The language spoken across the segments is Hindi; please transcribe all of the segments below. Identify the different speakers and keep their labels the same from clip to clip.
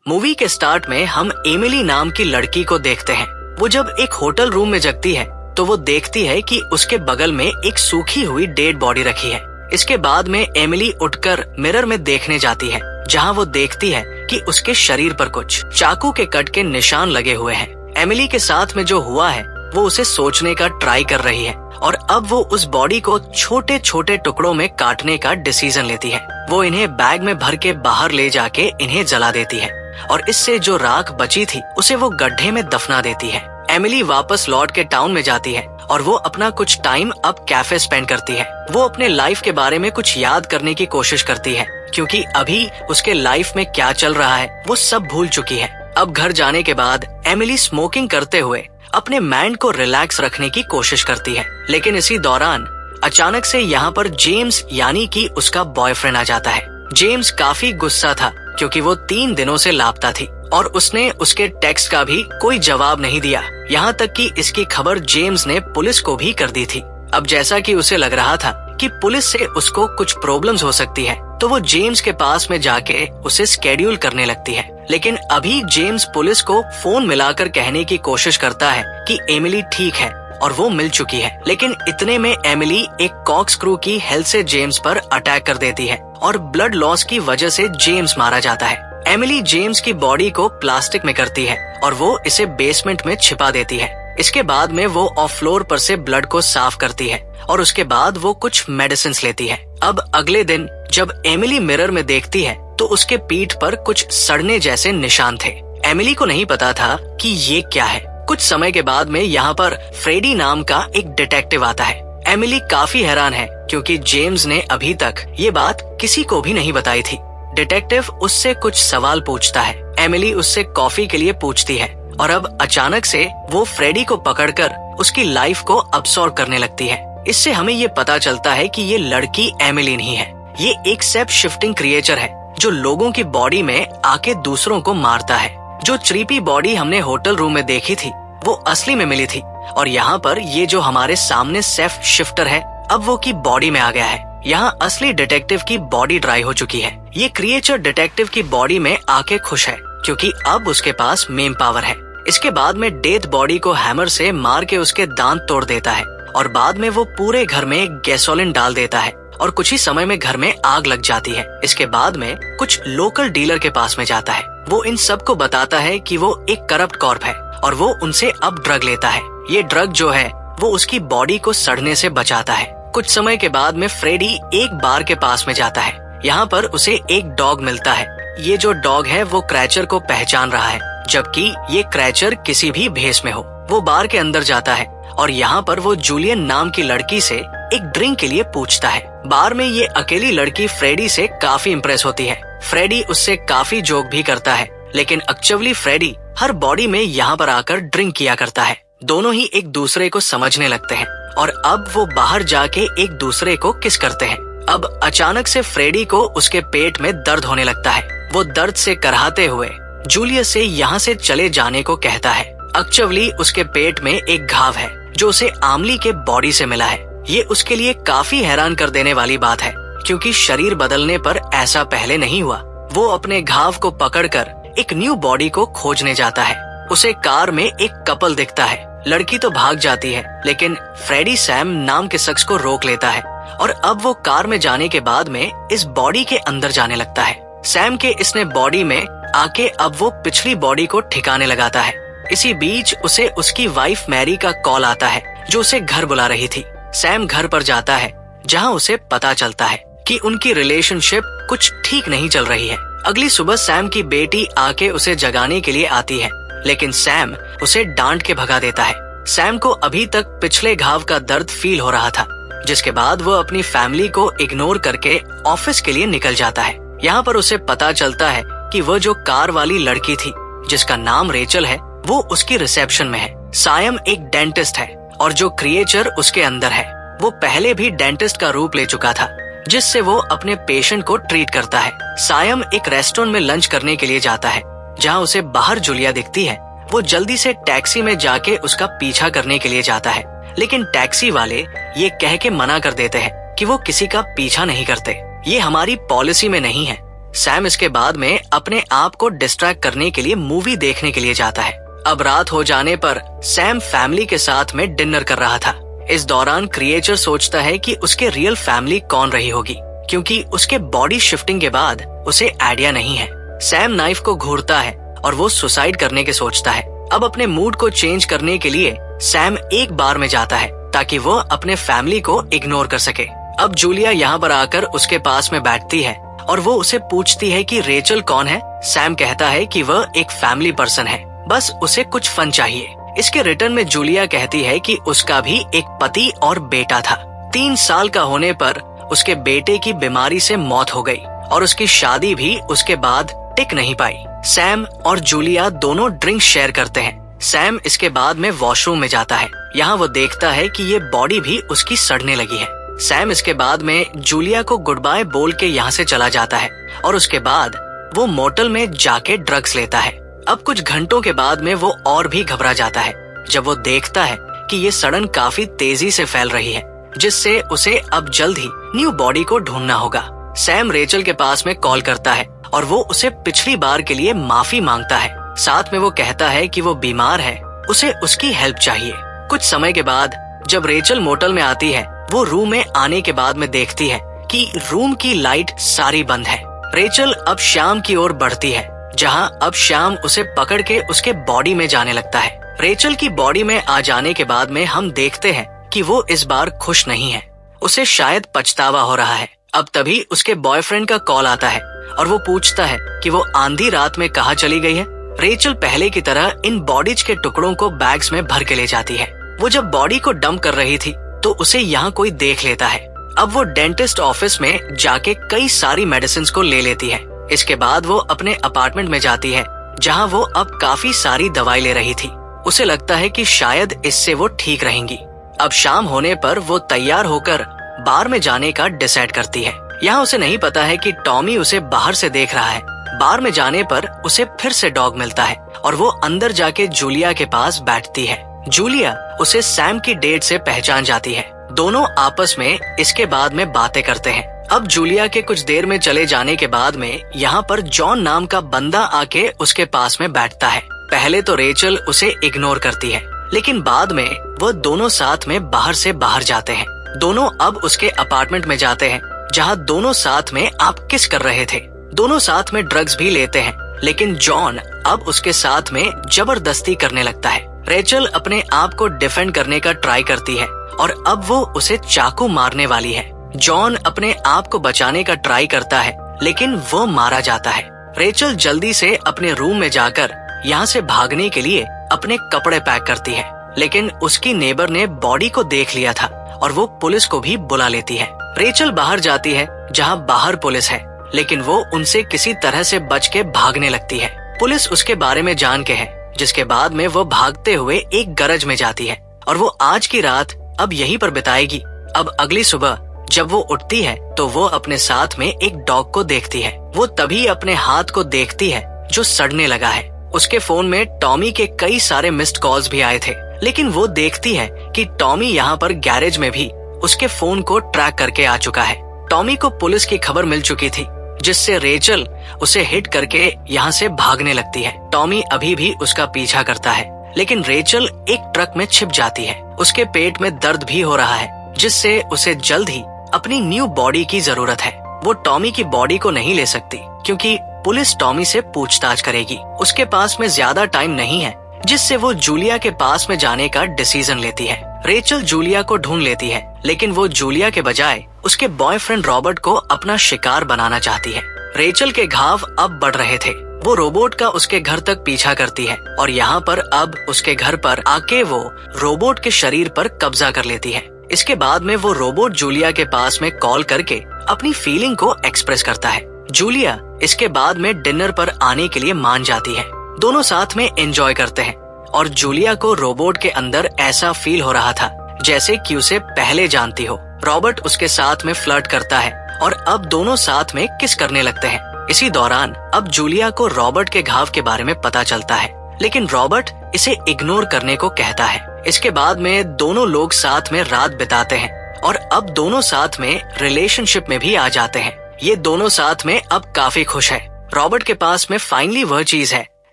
Speaker 1: मूवी के स्टार्ट में हम एमिली नाम की लड़की को देखते हैं। वो जब एक होटल रूम में जगती है तो वो देखती है कि उसके बगल में एक सूखी हुई डेड बॉडी रखी है। इसके बाद में एमिली उठकर मिरर में देखने जाती है, जहाँ वो देखती है कि उसके शरीर पर कुछ चाकू के कट के निशान लगे हुए हैं। एमिली के साथ में जो हुआ है वो उसे सोचने का ट्राई कर रही है और अब वो उस बॉडी को छोटे छोटे टुकड़ों में काटने का डिसीजन लेती है। वो इन्हें बैग में भर के बाहर ले जाके इन्हें जला देती है और इससे जो राख बची थी उसे वो गड्ढे में दफना देती है। एमिली वापस लौट के टाउन में जाती है और वो अपना कुछ टाइम अब कैफे स्पेंड करती है। वो अपने लाइफ के बारे में कुछ याद करने की कोशिश करती है, क्योंकि अभी उसके लाइफ में क्या चल रहा है वो सब भूल चुकी है। अब घर जाने के बाद एमिली स्मोकिंग करते हुए अपने माइंड को रिलैक्स रखने की कोशिश करती है, लेकिन इसी दौरान अचानक से यहाँ पर जेम्स यानी कि उसका बॉयफ्रेंड आ जाता है। जेम्स काफी गुस्सा था क्योंकि वो 3 दिनों से लापता थी और उसने उसके टेक्स्ट का भी कोई जवाब नहीं दिया। यहाँ तक कि इसकी खबर जेम्स ने पुलिस को भी कर दी थी। अब जैसा कि उसे लग रहा था कि पुलिस से उसको कुछ प्रॉब्लम्स हो सकती है, तो वो जेम्स के पास में जाके उसे स्केड्यूल करने लगती है। लेकिन अभी जेम्स पुलिस को फोन मिलाकर कहने की कोशिश करता है कि एमिली ठीक है और वो मिल चुकी है। लेकिन इतने में एमिली एक कॉर्कस्क्रू की हेल्प से जेम्स पर अटैक कर देती है और ब्लड लॉस की वजह से जेम्स मारा जाता है। एमिली जेम्स की बॉडी को प्लास्टिक में करती है और वो इसे बेसमेंट में छिपा देती है। इसके बाद में वो ऑफ फ्लोर पर से ब्लड को साफ करती है और उसके बाद वो कुछ मेडिसिन लेती है। अब अगले दिन जब एमिली मिरर में देखती है तो उसके पीठ पर कुछ सड़ने जैसे निशान थे। एमिली को नहीं पता था कि ये क्या है। कुछ समय के बाद में यहाँ पर फ्रेडी नाम का एक डिटेक्टिव आता है। एमिली काफी हैरान है क्योंकि जेम्स ने अभी तक ये बात किसी को भी नहीं बताई थी। डिटेक्टिव उससे कुछ सवाल पूछता है। एमिली उससे कॉफी के लिए पूछती है और अब अचानक से वो फ्रेडी को पकड़कर उसकी लाइफ को अब्सॉर्ब करने लगती है। इससे हमें ये पता चलता है कि ये लड़की एमिली नहीं है, ये एक शेप शिफ्टिंग क्रिएचर है जो लोगों की बॉडी में आके दूसरों को मारता है। जो ट्रीपी बॉडी हमने होटल रूम में देखी थी वो असली में मिली थी और यहाँ पर ये जो हमारे सामने शेप शिफ्टर है अब वो की बॉडी में आ गया है। यहाँ असली डिटेक्टिव की बॉडी ड्राई हो चुकी है। ये क्रिएचर डिटेक्टिव की बॉडी में आके खुश है क्योंकि अब उसके पास मेन पावर है। इसके बाद में डेथ बॉडी को हैमर से मार के उसके दांत तोड़ देता है और बाद में वो पूरे घर में गैसोलीन डाल देता है और कुछ ही समय में घर में आग लग जाती है। इसके बाद में कुछ लोकल डीलर के पास में जाता है। वो इन सबको बताता है कि वो एक करप्ट कॉर्प है और वो उनसे अब ड्रग लेता है। ये ड्रग जो है वो उसकी बॉडी को सड़ने से बचाता है। कुछ समय के बाद में फ्रेडी एक बार के पास में जाता है। यहाँ पर उसे एक डॉग मिलता है। ये जो डॉग है वो क्रैचर को पहचान रहा है, जबकि ये क्रैचर किसी भी भेष में हो। वो बार के अंदर जाता है और यहाँ पर वो जूलियन नाम की लड़की से एक ड्रिंक के लिए पूछता है। बार में ये अकेली लड़की फ्रेडी से काफी इम्प्रेस होती है। फ्रेडी उससे काफी जोक भी करता है, लेकिन एक्चुअली फ्रेडी हर बॉडी में यहाँ पर आकर ड्रिंक किया करता है। दोनों ही एक दूसरे को समझने लगते हैं और अब वो बाहर जाके एक दूसरे को किस करते हैं। अब अचानक से फ्रेडी को उसके पेट में दर्द होने लगता है। वो दर्द से कराहते हुए जूलियस से यहाँ से चले जाने को कहता है। एक्चुअली उसके पेट में एक घाव है जो उसे आमली के बॉडी से मिला है। ये उसके लिए काफी हैरान कर देने वाली बात है क्योंकि शरीर बदलने पर ऐसा पहले नहीं हुआ। वो अपने घाव को पकड़कर एक न्यू बॉडी को खोजने जाता है। उसे कार में एक कपल दिखता है। लड़की तो भाग जाती है, लेकिन फ्रेडी सैम नाम के शख्स को रोक लेता है और अब वो कार में जाने के बाद में इस बॉडी के अंदर जाने लगता है। सैम के इसने बॉडी में आके अब वो पिछली बॉडी को ठिकाने लगाता है। इसी बीच उसे उसकी वाइफ मैरी का कॉल आता है जो उसे घर बुला रही थी। सैम घर पर जाता है जहां उसे पता चलता है कि उनकी रिलेशनशिप कुछ ठीक नहीं चल रही है। अगली सुबह सैम की बेटी आके उसे जगाने के लिए आती है, लेकिन सैम उसे डांट के भगा देता है। सैम को अभी तक पिछले घाव का दर्द फील हो रहा था, जिसके बाद वो अपनी फैमिली को इग्नोर करके ऑफिस के लिए निकल जाता है। यहाँ पर उसे पता चलता है कि वो जो कार वाली लड़की थी जिसका नाम रेचल है वो उसकी रिसेप्शन में है। सायम एक डेंटिस्ट है और जो क्रिएचर उसके अंदर है वो पहले भी डेंटिस्ट का रूप ले चुका था, जिससे वो अपने पेशेंट को ट्रीट करता है। सायम एक रेस्टोरेंट में लंच करने के लिए जाता है जहाँ उसे बाहर जूलिया दिखती है। वो जल्दी से टैक्सी में जाके उसका पीछा करने के लिए जाता है, लेकिन टैक्सी वाले ये कह के मना कर देते हैं कि वो किसी का पीछा नहीं करते, ये हमारी पॉलिसी में नहीं है। सैम इसके बाद में अपने आप को डिस्ट्रैक्ट करने के लिए मूवी देखने के लिए जाता है। अब रात हो जाने पर सैम फैमिली के साथ में डिनर कर रहा था। इस दौरान क्रिएचर सोचता है कि उसके रियल फैमिली कौन रही होगी, क्योंकि उसके बॉडी शिफ्टिंग के बाद उसे आइडिया नहीं है। सैम नाइफ को घूरता है और वो सुसाइड करने के सोचता है। अब अपने मूड को चेंज करने के लिए सैम एक बार में जाता है ताकि वो अपने फैमिली को इग्नोर कर सके। अब जूलिया यहाँ पर आकर उसके पास में बैठती है और वो उसे पूछती है कि रेचल कौन है। सैम कहता है कि वह एक फैमिली पर्सन है, बस उसे कुछ फन चाहिए। इसके रिटर्न में जूलिया कहती है कि उसका भी एक पति और बेटा था। 3 साल का होने पर उसके बेटे की बीमारी से मौत हो गई और उसकी शादी भी उसके बाद टिक नहीं पाई। सैम और जूलिया दोनों ड्रिंक शेयर करते हैं। सैम इसके बाद में वॉशरूम में जाता है। यहाँ वो देखता है कि ये बॉडी भी उसकी सड़ने लगी है। सैम इसके बाद में जूलिया को गुड बाय बोल के यहाँ से चला जाता है और उसके बाद वो मोटल में जाके ड्रग्स लेता है। अब कुछ घंटों के बाद में वो और भी घबरा जाता है जब वो देखता है कि ये सड़न काफी तेजी से फैल रही है, जिससे उसे अब जल्द ही न्यू बॉडी को ढूंढना होगा। सैम रेचल के पास में कॉल करता है और वो उसे पिछली बार के लिए माफी मांगता है। साथ में वो कहता है कि वो बीमार है, उसे उसकी हेल्प चाहिए। कुछ समय के बाद जब रेचल मोटल में आती है, वो रूम में आने के बाद में देखती है कि रूम की लाइट सारी बंद है। रेचल अब श्याम की ओर बढ़ती है, जहां अब श्याम उसे पकड़ के उसके बॉडी में जाने लगता है। रेचल की बॉडी में आ जाने के बाद में हम देखते हैं कि वो इस बार खुश नहीं है, उसे शायद पछतावा हो रहा है। अब तभी उसके बॉयफ्रेंड का कॉल आता है और वो पूछता है कि वो आंधी रात में कहाँ चली गई है। रेचल पहले की तरह इन बॉडीज के टुकड़ों को बैग्स में भर के ले जाती है। वो जब बॉडी को डंप कर रही थी तो उसे यहाँ कोई देख लेता है। अब वो डेंटिस्ट ऑफिस में जाके कई सारी मेडिसिन को ले लेती है। इसके बाद वो अपने अपार्टमेंट में जाती है, जहाँ वो अब काफी सारी दवाई ले रही थी। उसे लगता है कि शायद इससे वो ठीक रहेंगी। अब शाम होने पर वो तैयार होकर बार में जाने का डिसाइड करती है। यहाँ उसे नहीं पता है कि टॉमी उसे बाहर से देख रहा है। बार में जाने पर उसे फिर से डॉग मिलता है और वो अंदर जाके जूलिया के पास बैठती है। जूलिया उसे सैम की डेट से पहचान जाती है। दोनों आपस में इसके बाद में बातें करते हैं। अब जूलिया के कुछ देर में चले जाने के बाद में यहाँ पर जॉन नाम का बंदा आके उसके पास में बैठता है। पहले तो रेचल उसे इग्नोर करती है, लेकिन बाद में वो दोनों साथ में बाहर से बाहर जाते हैं। दोनों अब उसके अपार्टमेंट में जाते हैं, जहाँ दोनों साथ में आप किस कर रहे थे। दोनों साथ में ड्रग्स भी लेते हैं, लेकिन जॉन अब उसके साथ में जबरदस्ती करने लगता है। रेचल अपने आप को डिफेंड करने का ट्राई करती है और अब वो उसे चाकू मारने वाली है। जॉन अपने आप को बचाने का ट्राई करता है, लेकिन वो मारा जाता है। रेचल जल्दी से अपने रूम में जाकर यहाँ से भागने के लिए अपने कपड़े पैक करती है, लेकिन उसकी नेबर ने बॉडी को देख लिया था और वो पुलिस को भी बुला लेती है। रेचल बाहर जाती है, जहाँ बाहर पुलिस है, लेकिन वो उनसे किसी तरह से बच के भागने लगती है। पुलिस उसके बारे में जान के है, जिसके बाद में वो भागते हुए एक गैरेज में जाती है और वो आज की रात अब यहीं पर बिताएगी। अब अगली सुबह जब वो उठती है तो वो अपने साथ में एक डॉग को देखती है। वो तभी अपने हाथ को देखती है जो सड़ने लगा है। उसके फोन में टॉमी के कई सारे मिस्ड कॉल्स भी आए थे, लेकिन वो देखती है कि टॉमी यहाँ पर गैरेज में भी उसके फोन को ट्रैक करके आ चुका है। टॉमी को पुलिस की खबर मिल चुकी थी, जिससे रेचल उसे हिट करके यहाँ से भागने लगती है। टॉमी अभी भी उसका पीछा करता है, लेकिन रेचल एक ट्रक में छिप जाती है। उसके पेट में दर्द भी हो रहा है, जिससे उसे जल्द ही अपनी न्यू बॉडी की जरूरत है। वो टॉमी की बॉडी को नहीं ले सकती, क्योंकि पुलिस टॉमी से पूछताछ करेगी। उसके पास में ज्यादा टाइम नहीं है, जिससे वो जूलिया के पास में जाने का डिसीजन लेती है। रेचल जूलिया को ढूंढ लेती है, लेकिन वो जूलिया के बजाय उसके बॉयफ्रेंड रॉबर्ट को अपना शिकार बनाना चाहती है। रेचल के घाव अब बढ़ रहे थे। वो रोबोट का उसके घर तक पीछा करती है और यहाँ पर अब उसके घर पर आके वो रोबोट के शरीर पर कब्जा कर लेती है। इसके बाद में वो रोबोट जूलिया के पास में कॉल करके अपनी फीलिंग को एक्सप्रेस करता है। जूलिया इसके बाद में डिनर पर आने के लिए मान जाती है। दोनों साथ में एंजॉय करते हैं और जूलिया को रोबोट के अंदर ऐसा फील हो रहा था जैसे कि उसे पहले जानती हो। रॉबर्ट उसके साथ में फ्लर्ट करता है और अब दोनों साथ में किस करने लगते हैं। इसी दौरान अब जूलिया को रॉबर्ट के घाव के बारे में पता चलता है, लेकिन रॉबर्ट इसे इग्नोर करने को कहता है। इसके बाद में दोनों लोग साथ में रात बिताते हैं और अब दोनों साथ में रिलेशनशिप में भी आ जाते हैं। ये दोनों साथ में अब काफी खुश है। रॉबर्ट के पास में फाइनली वह चीज है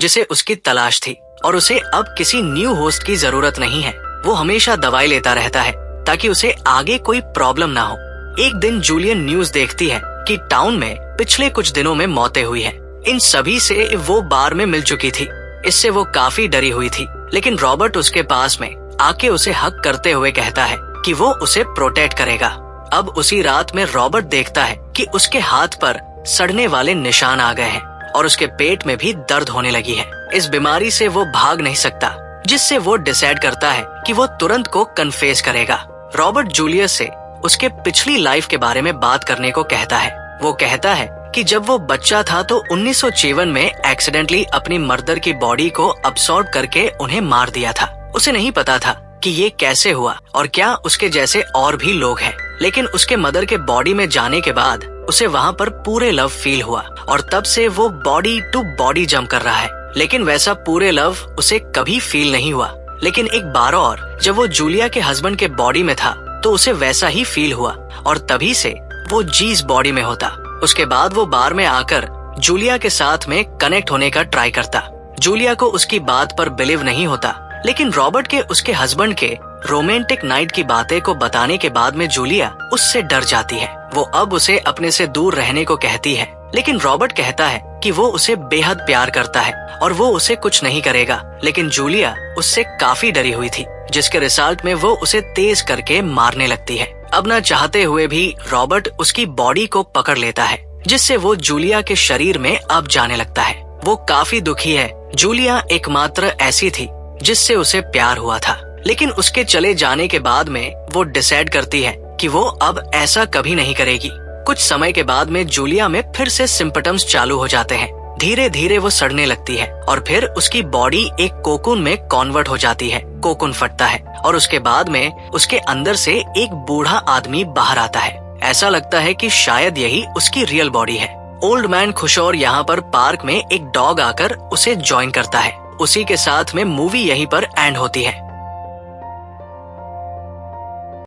Speaker 1: जिसे उसकी तलाश थी और उसे अब किसी न्यू होस्ट की जरूरत नहीं है। वो हमेशा दवाई लेता रहता है ताकि उसे आगे कोई प्रॉब्लम ना हो। एक दिन जूलियन न्यूज देखती है कि टाउन में पिछले कुछ दिनों में मौतें हुई हैं। इन सभी से वो बार में मिल चुकी थी। इससे वो काफी डरी हुई थी, लेकिन रॉबर्ट उसके पास में आके उसे हक करते हुए कहता है कि वो उसे प्रोटेक्ट करेगा। अब उसी रात में रॉबर्ट देखता है कि उसके हाथ पर सड़ने वाले निशान आ गए हैं और उसके पेट में भी दर्द होने लगी है। इस बीमारी से वो भाग नहीं सकता, जिससे वो डिसाइड करता है कि वो तुरंत को कन्फेस करेगा। रॉबर्ट जूलियस से उसके पिछली लाइफ के बारे में बात करने को कहता है। वो कहता है कि जब वो बच्चा था तो 1956 में एक्सीडेंटली अपनी मर्दर की बॉडी को अब्सॉर्ब करके उन्हें मार दिया था। उसे नहीं पता था कि ये कैसे हुआ और क्या उसके जैसे और भी लोग हैं। लेकिन उसके मदर के बॉडी में जाने के बाद उसे वहाँ पर पूरे लव फील हुआ और तब से वो बॉडी टू बॉडी जंप कर रहा है। लेकिन वैसा पूरे लव उसे कभी फील नहीं हुआ। लेकिन एक बार और जब वो जूलिया के हस्बैंड के बॉडी में था तो उसे वैसा ही फील हुआ और तभी से वो जीस बॉडी में होता। उसके बाद वो बार में आकर जूलिया के साथ में कनेक्ट होने का ट्राई करता। जूलिया को उसकी बात पर बिलीव नहीं होता, लेकिन रॉबर्ट के उसके हस्बैंड के रोमांटिक नाइट की बातें को बताने के बाद में जूलिया उससे डर जाती है। वो अब उसे अपने से दूर रहने को कहती है, लेकिन रॉबर्ट कहता है कि वो उसे बेहद प्यार करता है और वो उसे कुछ नहीं करेगा। लेकिन जूलिया उससे काफी डरी हुई थी, जिसके रिजल्ट में वो उसे तेज करके मारने लगती है। अब न चाहते हुए भी रॉबर्ट उसकी बॉडी को पकड़ लेता है, जिससे वो जूलिया के शरीर में अब जाने लगता है। वो काफी दुखी है। जूलिया एकमात्र ऐसी थी जिससे उसे प्यार हुआ था, लेकिन उसके चले जाने के बाद में वो डिसाइड करती है कि वो अब ऐसा कभी नहीं करेगी। कुछ समय के बाद में जूलिया में फिर से सिम्पटम्स चालू हो जाते हैं। धीरे धीरे वो सड़ने लगती है और फिर उसकी बॉडी एक कोकून में कन्वर्ट हो जाती है। कोकून फटता है और उसके बाद में उसके अंदर से एक बूढ़ा आदमी बाहर आता है। ऐसा लगता है कि शायद यही उसकी रियल बॉडी है। ओल्ड मैन खुशौर यहाँ पर पार्क में एक डॉग आकर उसे ज्वाइन करता है। उसी के साथ में मूवी यहीं पर एंड होती है।